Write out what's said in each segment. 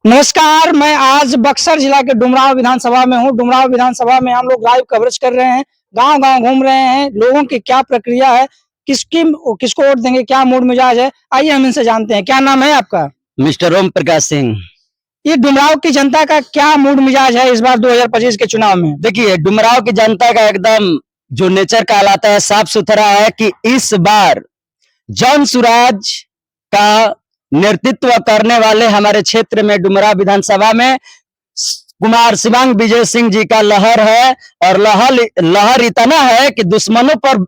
नमस्कार, मैं आज बक्सर जिला के डुमरांव विधानसभा में हूँ। डुमरांव विधानसभा में हम लोग लाइव कवरेज कर रहे हैं, गांव-गांव घूम रहे हैं, लोगों की क्या प्रक्रिया है, किसको वोट देंगे, क्या मूड मिजाज है, आइए हम इनसे जानते हैं। क्या नाम है आपका? मिस्टर ओम प्रकाश सिंह। ये डुमरांव की जनता का क्या मूड मिजाज है इस बार 2025 के चुनाव में? देखिए, डुमरांव की जनता का एकदम जो नेचर कहलाता है साफ सुथरा है कि इस बार जन सुराज का नेतृत्व करने वाले हमारे क्षेत्र में डुमरांव विधानसभा में कुमार शिवांग विजय सिंह जी का लहर है। और लहर इतना है कि दुश्मनों पर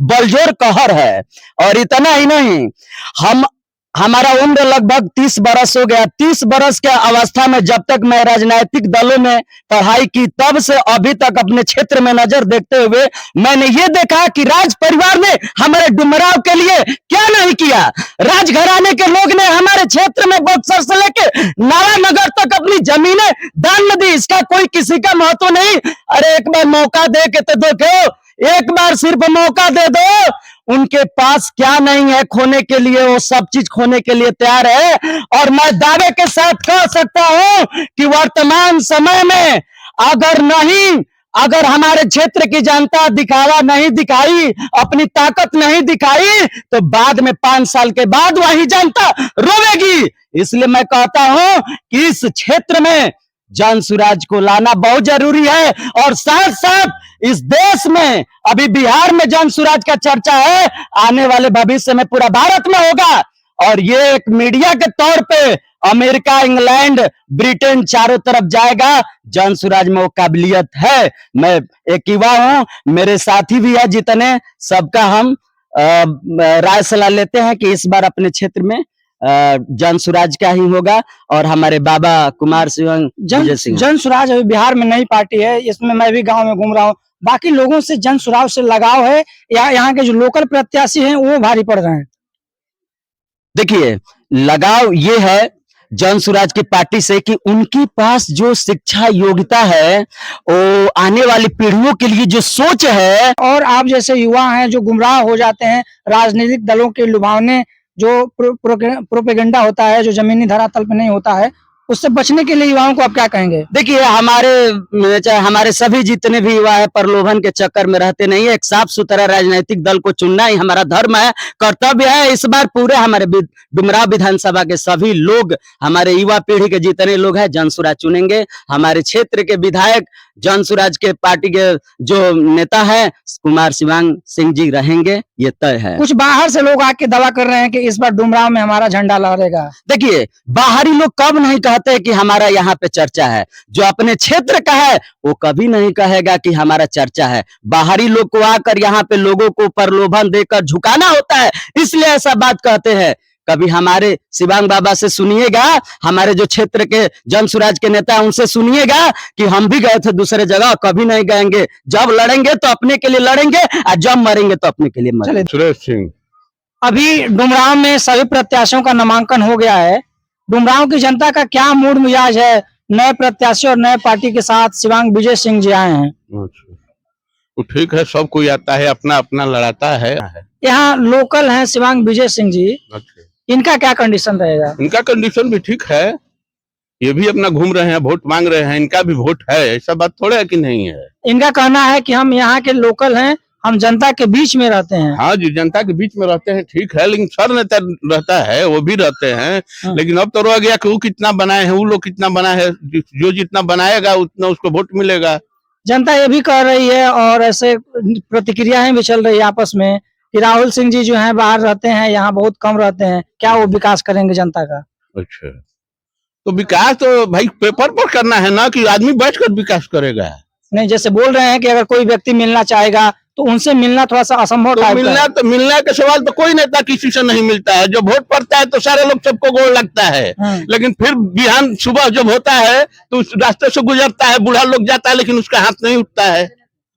बलजोर कहर है। और इतना ही नहीं, हमारा उम्र लगभग 30 बरस हो गया। 30 बरस के अवस्था में जब तक मैं राजनीतिक दलों में पढ़ाई की तब से अभी तक अपने क्षेत्र में नजर देखते हुए मैंने ये देखा कि राज परिवार ने हमारे डुमरांव के लिए क्या नहीं किया। राजघराने के लोग ने हमारे क्षेत्र में बक्सर से लेके नारायणनगर तक अपनी जमीनें दान में दी। इसका कोई किसी का महत्व नहीं। अरे एक बार मौका दे के तो देखो, एक बार सिर्फ मौका दे दो। उनके पास क्या नहीं है खोने के लिए, वो सब चीज खोने के लिए तैयार है। और मैं दावे के साथ कह सकता हूं कि वर्तमान समय में अगर हमारे क्षेत्र की जनता दिखावा नहीं दिखाई, अपनी ताकत नहीं दिखाई, तो बाद में 5 साल के बाद वही जनता रोवेगी। इसलिए मैं कहता हूं कि इस क्षेत्र में जन सुराज को लाना बहुत जरूरी है। और साथ साथ इस देश में अभी बिहार में जन सुराज का चर्चा है, आने वाले भविष्य में पूरा भारत में होगा। और ये एक मीडिया के तौर पे अमेरिका, इंग्लैंड, ब्रिटेन चारों तरफ जाएगा। जन सुराज में वो काबिलियत है। मैं एक युवा हूं, मेरे साथी भी है जितने, सबका हम राय सलाह लेते हैं कि इस बार अपने क्षेत्र में जन सुराज का ही होगा। और हमारे बाबा कुमार शिवांग विजय सिंह। जन सुराज अभी बिहार में नई पार्टी है, इसमें मैं भी गांव में घूम रहा हूँ। बाकी लोगों से जन सुराज से लगाव है या यहाँ के जो लोकल प्रत्याशी हैं वो भारी पड़ रहे हैं? देखिए, लगाव ये है जन सुराज की पार्टी से कि उनके पास जो शिक्षा योग्यता है, वो आने वाली पीढ़ियों के लिए जो सोच है। और आप जैसे युवा हैं जो गुमराह हो जाते हैं राजनीतिक दलों के लुभावने जो प्रोपेगेंडा होता है, जो जमीनी धरातल पे नहीं होता है, उससे बचने के लिए युवाओं को आप क्या कहेंगे? देखिए, हमारे सभी जितने भी युवा है प्रलोभन के चक्कर में रहते नहीं है। एक साफ सुथरा राजनीतिक दल को चुनना ही हमारा धर्म है, कर्तव्य है। इस बार पूरे हमारे डुमरांव विधानसभा के सभी लोग, हमारे युवा पीढ़ी के जितने लोग हैं, जन सुराज चुनेंगे। हमारे क्षेत्र के विधायक जन सुराज के पार्टी के जो नेता है कुमार शिवांग सिंह जी रहेंगे, ये तय है। कुछ बाहर से लोग आके दावा कर रहे हैं कि इस बार डुमरांव में हमारा झंडा लहरेगा। देखिए, बाहरी लोग कब नहीं कहते कि हमारा यहाँ पे चर्चा है। जो अपने क्षेत्र का है वो कभी नहीं कहेगा कि हमारा चर्चा है। बाहरी लोग को आकर यहाँ पे लोगों को प्रलोभन देकर झुकाना होता है, इसलिए ऐसा बात कहते हैं। कभी हमारे शिवांग बाबा से सुनिएगा, हमारे जो क्षेत्र के जन सुराज के नेता हैं उनसे सुनिएगा कि हम भी गए थे दूसरे जगह, कभी नहीं गएंगे। जब लड़ेंगे तो अपने के लिए लड़ेंगे और जब मरेंगे तो अपने के लिए मरेंगे। सुरेश सिंह। अभी डुमरांव में सभी प्रत्याशियों का नामांकन हो गया है। डुमरांव की जनता का क्या मूड मिजाज है? नए प्रत्याशी और नए पार्टी के साथ शिवांग विजय सिंह जी आए हैं। अच्छा, तो ठीक है, सब कोई आता है, अपना अपना लड़ाता है। यहाँ लोकल हैं शिवांग विजय सिंह जी। अच्छा, इनका क्या कंडीशन रहेगा? इनका कंडीशन भी ठीक है, ये भी अपना घूम रहे हैं, वोट मांग रहे हैं, इनका भी वोट है। ऐसा बात थोड़ा है कि नहीं है। इनका कहना है कि हम यहाँ के लोकल हैं, हम जनता के बीच में रहते हैं। हाँ जी, जनता के बीच में रहते हैं, ठीक है, लेकिन सर नेता रहता है, वो भी रहते हैं। हाँ। लेकिन अब तो रह गया कि वो कितना बनाए हैं, वो लोग कितना बना है, जो जितना बनाएगा उतना उसको वोट मिलेगा। जनता ये भी कह रही है और ऐसे प्रतिक्रियाएं भी चल रही है आपस में कि राहुल सिंह जी जो हैं बाहर रहते हैं, यहाँ बहुत कम रहते हैं, क्या वो विकास करेंगे जनता का? अच्छा, तो विकास तो भाई पेपर पर करना है ना, कि आदमी बैठकर विकास करेगा। नहीं, जैसे बोल रहे हैं कि अगर कोई व्यक्ति मिलना चाहेगा तो उनसे मिलना थोड़ा सा असंभव तो टाइप मिलना मिलने का सवाल तो कोई नेता किसी से नहीं मिलता है। जब वोट पड़ता है तो सारे लोग सबको गोड़ लगता है। लेकिन फिर बिहान सुबह जब होता है तो उस रास्ते से गुजरता है, बूढ़ा लोग जाता है, लेकिन उसका हाथ नहीं उठता है।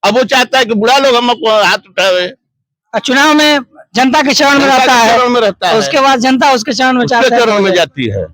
अब वो चाहता है कि बूढ़ा लोग हमको हाथ उठावे। चुनाव में जनता के चरण में रहता है, चरण में रहता है, उसके बाद जनता उसके चरण में उसके चरण में जाती है।